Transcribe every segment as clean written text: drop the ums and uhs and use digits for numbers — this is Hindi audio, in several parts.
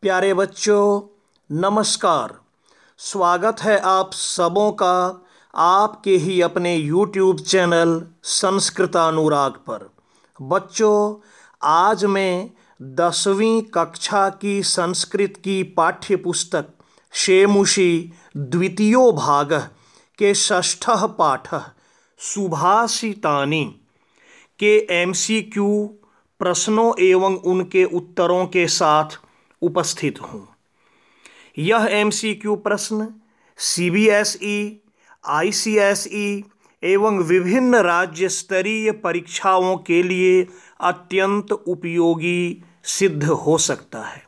प्यारे बच्चों, नमस्कार। स्वागत है आप सबों का आपके ही अपने YouTube चैनल संस्कृतानुराग पर। बच्चों, आज मैं 10वीं कक्षा की संस्कृत की पाठ्य पुस्तक शेमुषी द्वितीयो भाग के षष्ठः पाठः सुभाषितानि के MCQ प्रश्नों एवं उनके उत्तरों के साथ उपस्थित हूँ। यह MCQ प्रश्न CBSE, ICSE एवं विभिन्न राज्य स्तरीय परीक्षाओं के लिए अत्यंत उपयोगी सिद्ध हो सकता है।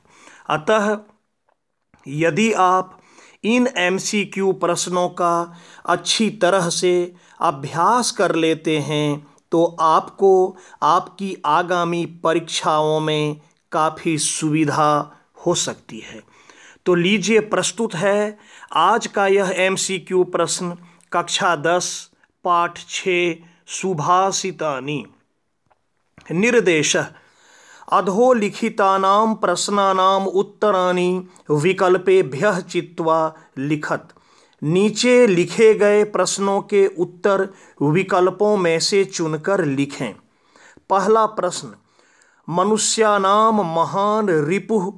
अतः यदि आप इन MCQ प्रश्नों का अच्छी तरह से अभ्यास कर लेते हैं तो आपको आपकी आगामी परीक्षाओं में काफ़ी सुविधा हो सकती है। तो लीजिए, प्रस्तुत है आज का यह MCQ प्रश्न कक्षा 10 पाठ 6 सुभाषितानि। निर्देशः अधोलिखितानां प्रश्नानां उत्तराणि विकल्पेभ्यः चित्वा लिखत। नीचे लिखे गए प्रश्नों के उत्तर विकल्पों में से चुनकर लिखें। पहला प्रश्न, मनुष्यानां महान रिपुः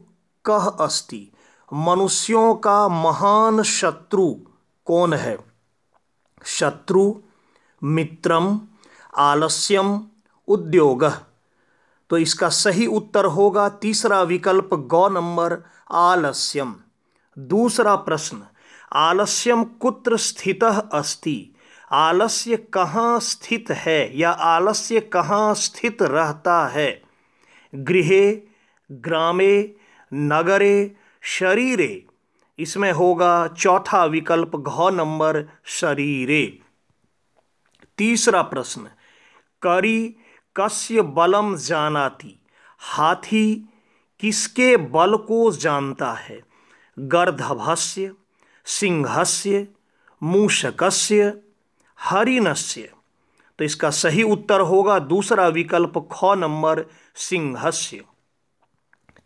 कः अस्ति? मनुष्यों का महान शत्रु कौन है? शत्रु, मित्रम, आलस्यम, उद्योगः। तो इसका सही उत्तर होगा तीसरा विकल्प ग नंबर आलस्यम। दूसरा प्रश्न, आलस्यम कुत्र स्थितः अस्ति? आलस्य कहाँ स्थित है या आलस्य कहाँ स्थित रहता है? गृहे, ग्रामे, नगरे, शरीरे। इसमें होगा चौथा विकल्प घ नंबर शरीरे। तीसरा प्रश्न, करी कस्य बलम जानाति? हाथी किसके बल को जानता है? गर्दभस्य, सिंहस्य, मूषकस्य, हरिणस्य। तो इसका सही उत्तर होगा दूसरा विकल्प ख नंबर सिंहस्य।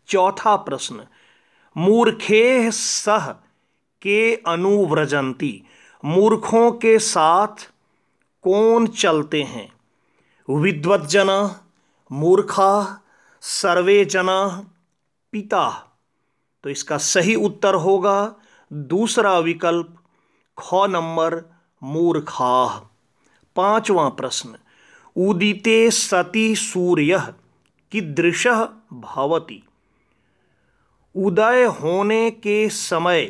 चौथा प्रश्न, मूर्खेः सह के अनुव्रजन्ति? मूर्खों के साथ कौन चलते हैं? विद्वज्जनाः, मूर्खाः, सर्वे जनाः, पिताः। तो इसका सही उत्तर होगा दूसरा विकल्प ख नंबर मूर्खाः। पांचवां प्रश्न, उदिते सति सूर्यः कीदृशः भवति? उदय होने के समय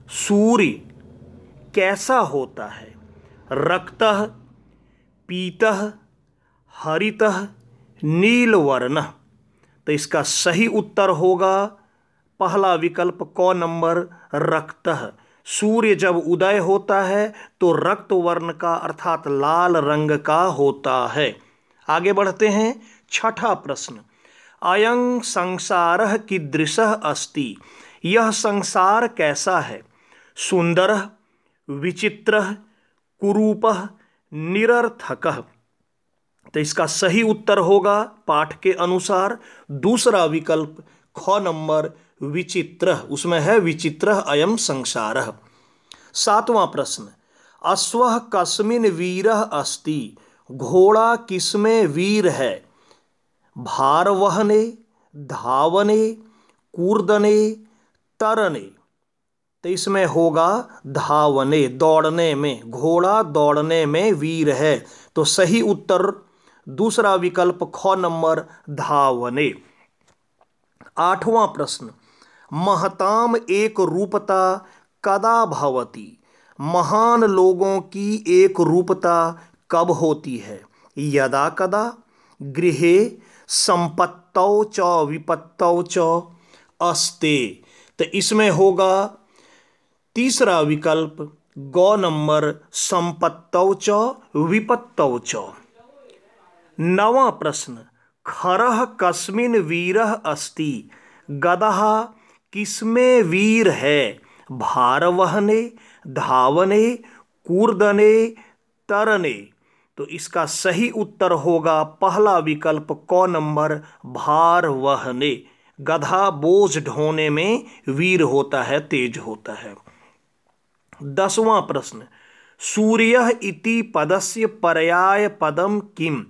सूर्य कैसा होता है? रक्तः, पीतः, हरितः, नीलवर्णः। तो इसका सही उत्तर होगा पहला विकल्प क नंबर रक्तः। सूर्य जब उदय होता है तो रक्त वर्ण का अर्थात लाल रंग का होता है। आगे बढ़ते हैं। छठा प्रश्न, अयं संसारः कीदृशः अस्ति? यह संसार कैसा है? सुंदरः, विचित्रः, कुरूपः, निरर्थकः। तो इसका सही उत्तर होगा पाठ के अनुसार दूसरा विकल्प ख नंबर विचित्रः। उसमें है विचित्रः अयं संसारः। सातवां प्रश्न, अश्वः कस्मिन् वीरः अस्ति? घोड़ा किसमें वीर है? भार वहने, धावने, कूर्दने, तरने। तो इसमें होगा धावने, दौड़ने में। घोड़ा दौड़ने में वीर है। तो सही उत्तर दूसरा विकल्प ख नंबर धावने। आठवां प्रश्न, महताम एक रूपता कदा भवति? महान लोगों की एक रूपता कब होती है? यदा कदा, गृहे, संपत्तौ च विपत्तौ च अस्ते। तो इसमें होगा तीसरा विकल्प ग नंबर संपत्तौ च विपत्तौ च। नवां प्रश्न, खरः कस्मिन् वीरः अस्ति? गदहा किसमें वीर है? भार वहने, धावने, कूर्दने, तरने। तो इसका सही उत्तर होगा पहला विकल्प क नंबर भार वहने। गधा बोझ ढोने में वीर होता है, तेज होता है। 10वां प्रश्न, सूर्यः इति पदस्य पर्याय पदम किम?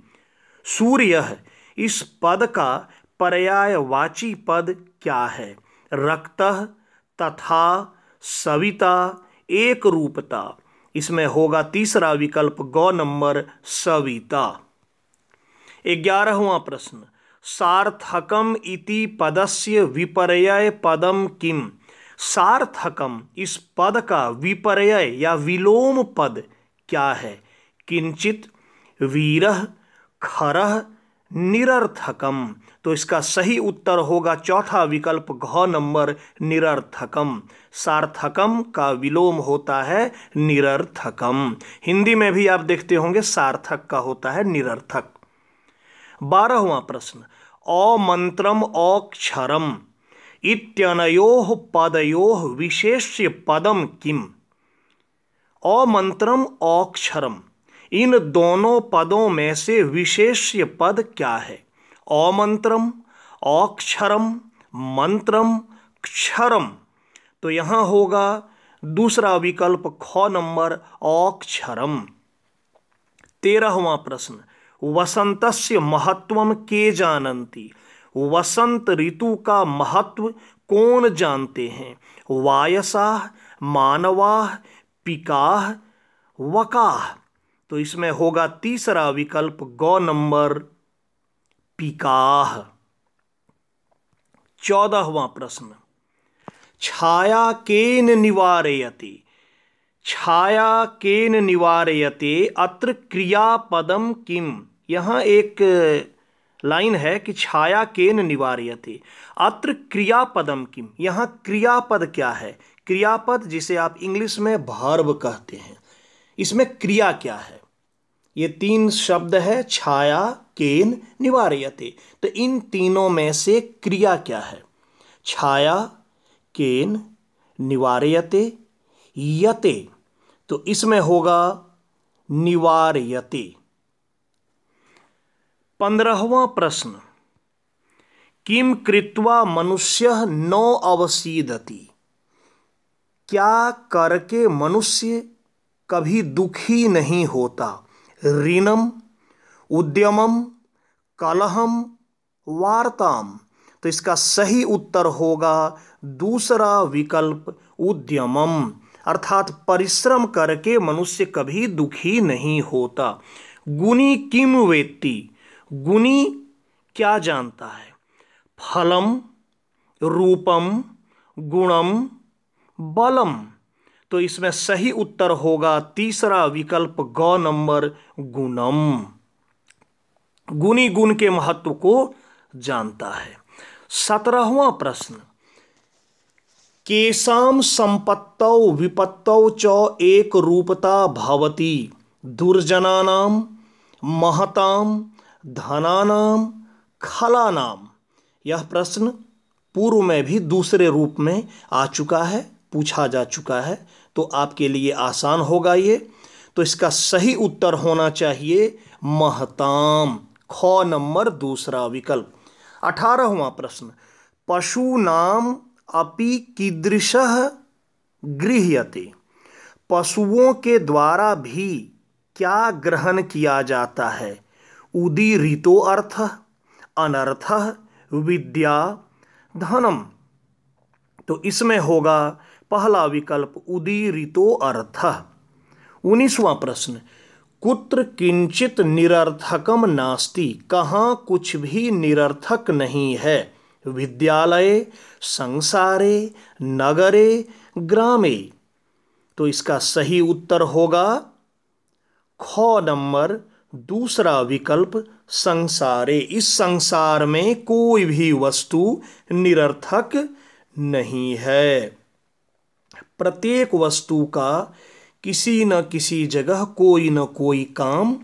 सूर्यः इस पद का पर्यायवाची पद क्या है? रक्तः, तथा, सविता, एक रूपता। इसमें होगा तीसरा विकल्प ग नंबर सविता। 11वां प्रश्न, सार्थकम इति पदस्य विपर्यय पदम किम? सार्थकम इस पद का विपर्यय या विलोम पद क्या है? किंचित, वीरः, खरः, निरर्थकम। तो इसका सही उत्तर होगा चौथा विकल्प घ नंबर निरर्थकम। सार्थकम का विलोम होता है निरर्थकम। हिंदी में भी आप देखते होंगे सार्थक का होता है निरर्थक। 12वां प्रश्न, अमंत्रम अक्षरम इत्यनयोः पदयोः विशेष्य पदम किम? अमंत्रम अक्षरम, इन दोनों पदों में से विशेष्य पद क्या है? अमंत्रम, अक्षरम, मंत्रम, क्षरम। तो यहां होगा दूसरा विकल्प ख नंबर अक्षरम। 13वां प्रश्न, वसंतस्य महत्वम के जानन्ति? वसंत ऋतु का महत्व कौन जानते हैं? वायसाः, मानवाः, पिकाः, वकाः। तो इसमें होगा तीसरा विकल्प ग नंबर पिकाः। 14वां प्रश्न, छाया केन निवारयते? छाया केन निवारयते अत्र क्रियापदम किम? यहां एक लाइन है कि छाया केन निवारयते, अत्र क्रियापदम किम। यहां क्रियापद क्या है? क्रियापद जिसे आप इंग्लिश में वर्ब कहते हैं, इसमें क्रिया क्या है? ये तीन शब्द है, छाया, केन, निवारयते। तो इन तीनों में से क्रिया क्या है? छाया, केन, निवारयते, यते। तो इसमें होगा निवारयते। 15वां प्रश्न, किम कृत्वा मनुष्यः न अवसीदति? क्या करके मनुष्य कभी दुखी नहीं होता? ऋणम, उद्यमम, कलहम, वार्ताम। तो इसका सही उत्तर होगा दूसरा विकल्प उद्यमम, अर्थात परिश्रम करके मनुष्य कभी दुखी नहीं होता। गुणी किम वेत्ति? गुणी क्या जानता है? फलम, रूपम, गुणम, बलम। तो इसमें सही उत्तर होगा तीसरा विकल्प ग नंबर गुणम। गुणी गुण के महत्व को जानता है। 17वां प्रश्न, केषां संपत्तौ विपत्तौ च एक रूपता भवति? दुर्जनानां, महतां, धनानां, खलानां। यह प्रश्न पूर्व में भी दूसरे रूप में आ चुका है, पूछा जा चुका है, तो आपके लिए आसान होगा ये। तो इसका सही उत्तर होना चाहिए महताम, ख नंबर दूसरा विकल्प। 18वां प्रश्न, पशूनाम अपि कीदृशः गृह्यते? पशुओं के द्वारा भी क्या ग्रहण किया जाता है? उदीरितो अर्थः, अनर्थः, विद्या, धनम। तो इसमें होगा पहला विकल्प उदीरितो अर्थः। 19वां प्रश्न, कुत्र किंचित निरर्थकम नास्ति? कहाँ कुछ भी निरर्थक नहीं है? विद्यालये, संसारे, नगरे, ग्रामे। तो इसका सही उत्तर होगा ख नंबर दूसरा विकल्प संसारे। इस संसार में कोई भी वस्तु निरर्थक नहीं है। प्रत्येक वस्तु का किसी न किसी जगह कोई न कोई काम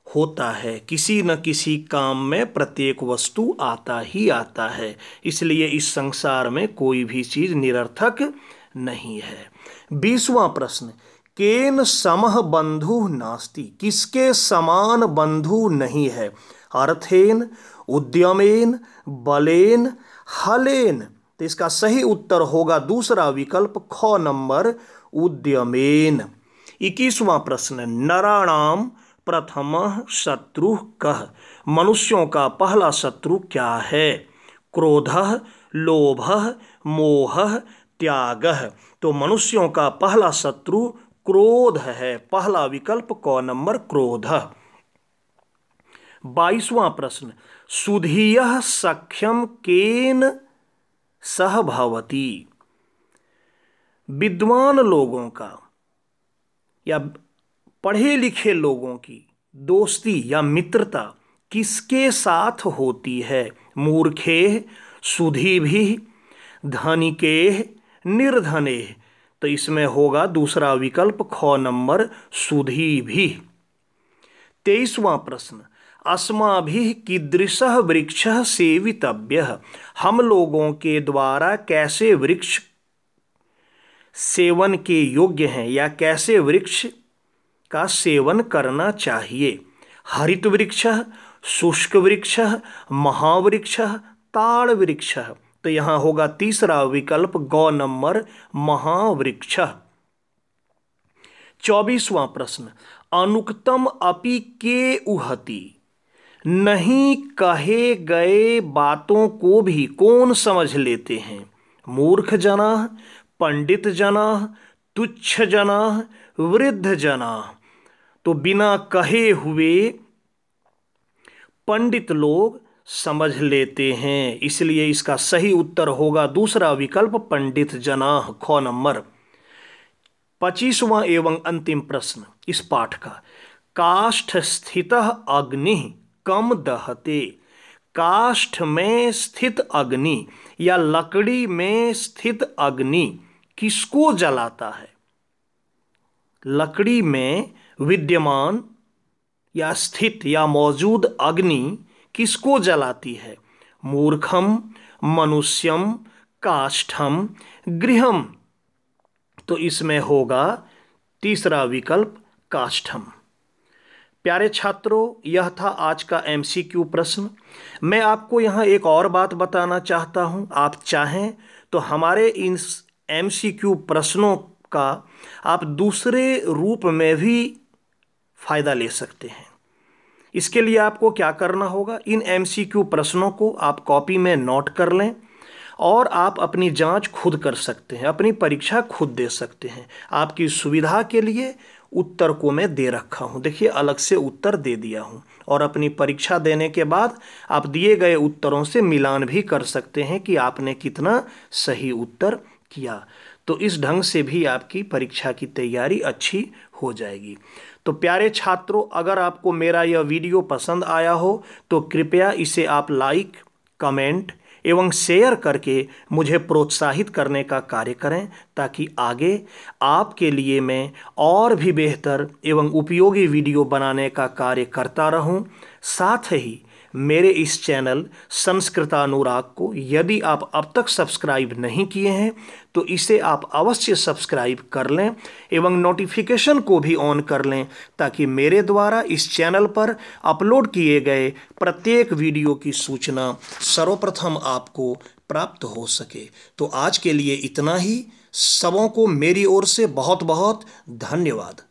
होता है, किसी न किसी काम में प्रत्येक वस्तु आता ही आता है। इसलिए इस संसार में कोई भी चीज निरर्थक नहीं है। 20वां प्रश्न, केन समः बंधु नास्ति? किसके समान बंधु नहीं है? अर्थेन, उद्यमेन, बलेन, हलेन। तो इसका सही उत्तर होगा दूसरा विकल्प ख नंबर उद्यमेन। 21वां प्रश्न, नराणाम प्रथमः शत्रु कः। मनुष्यों का पहला शत्रु क्या है? क्रोधः, लोभः, मोहः, त्यागः। तो मनुष्यों का पहला शत्रु क्रोध है। पहला विकल्प क नंबर क्रोध। 22वां प्रश्न, सुधीयः सख्यम केन सह भवति। विद्वान लोगों का या पढ़े लिखे लोगों की दोस्ती या मित्रता किसके साथ होती है? मूर्खे, सुधीभिः, धनिके, निर्धने। तो इसमें होगा दूसरा विकल्प ख नंबर सुधीभिः। 23वां प्रश्न, अस्माभिः कीदृशः वृक्षः सेवितव्यः। हम लोगों के द्वारा कैसे वृक्ष सेवन के योग्य हैं या कैसे वृक्ष का सेवन करना चाहिए? हरित वृक्षः, शुष्क वृक्षः, महावृक्षः, ताड़ वृक्षः। तो यहां होगा तीसरा विकल्प ग नंबर महावृक्षः। 24वां प्रश्न, अनुक्तम अपि के उहति। नहीं कहे गए बातों को भी कौन समझ लेते हैं? मूर्ख जना, पंडित जना, तुच्छ जना, वृद्ध जना। तो बिना कहे हुए पंडित लोग समझ लेते हैं, इसलिए इसका सही उत्तर होगा दूसरा विकल्प पंडित जना, ख नंबर। 25वां एवं अंतिम प्रश्न इस पाठ का, काष्ठ स्थितः अग्नि कम दहते। काष्ठ में स्थित अग्नि या लकड़ी में स्थित अग्नि किसको जलाता है? लकड़ी में विद्यमान या स्थित या मौजूद अग्नि किसको जलाती है? मूर्खम, मनुष्यम, काष्ठम, गृहम। तो इसमें होगा तीसरा विकल्प काष्ठम। प्यारे छात्रों, यह था आज का MCQ प्रश्न। मैं आपको यहाँ एक और बात बताना चाहता हूँ। आप चाहें तो हमारे इन MCQ प्रश्नों का आप दूसरे रूप में भी फायदा ले सकते हैं। इसके लिए आपको क्या करना होगा, इन MCQ प्रश्नों को आप कॉपी में नोट कर लें और आप अपनी जांच खुद कर सकते हैं, अपनी परीक्षा खुद दे सकते हैं। आपकी सुविधा के लिए उत्तर को मैं दे रखा हूं। देखिए, अलग से उत्तर दे दिया हूं और अपनी परीक्षा देने के बाद आप दिए गए उत्तरों से मिलान भी कर सकते हैं कि आपने कितना सही उत्तर किया। तो इस ढंग से भी आपकी परीक्षा की तैयारी अच्छी हो जाएगी। तो प्यारे छात्रों, अगर आपको मेरा यह वीडियो पसंद आया हो तो कृपया इसे आप लाइक, कमेंट एवं शेयर करके मुझे प्रोत्साहित करने का कार्य करें, ताकि आगे आपके लिए मैं और भी बेहतर एवं उपयोगी वीडियो बनाने का कार्य करता रहूं। साथ ही मेरे इस चैनल संस्कृतानुराग को यदि आप अब तक सब्सक्राइब नहीं किए हैं तो इसे आप अवश्य सब्सक्राइब कर लें एवं नोटिफिकेशन को भी ऑन कर लें, ताकि मेरे द्वारा इस चैनल पर अपलोड किए गए प्रत्येक वीडियो की सूचना सर्वप्रथम आपको प्राप्त हो सके। तो आज के लिए इतना ही। सबों को मेरी ओर से बहुत बहुत धन्यवाद।